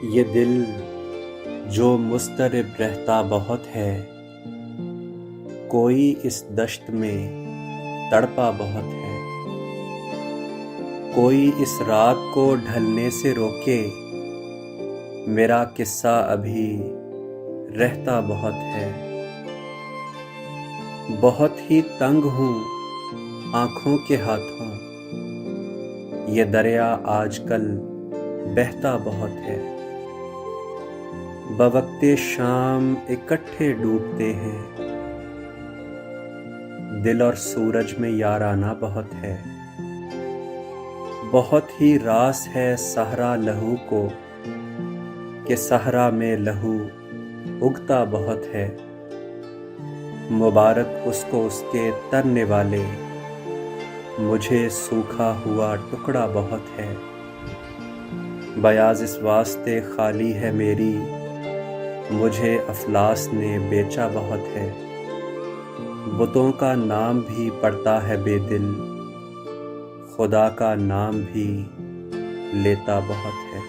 یہ دل جو مضطرب رہتا بہت ہے، کوئی اس دشت میں تڑپا بہت ہے۔ کوئی اس رات کو ڈھلنے سے روکے، میرا قصہ ابھی رہتا بہت ہے۔ بہت ہی تنگ ہوں آنکھوں کے ہاتھوں، یہ دریا آج کل بہتا بہت ہے۔ بوقت شام اکٹھے ڈوبتے ہیں، دل اور سورج میں یارانہ بہت ہے۔ بہت ہی راس ہے صحرا لہو کو، کہ صحرا میں لہو اگتا بہت ہے۔ مبارک اس کو اس کے ترنے والے، مجھے سوکھا ہوا ٹکڑا بہت ہے۔ بیاض اس واسطے خالی ہے میری، مجھے افلاس نے بیچا بہت ہے۔ بتوں کا نام بھی پڑتا ہے بے دل، خدا کا نام بھی لیتا بہت ہے۔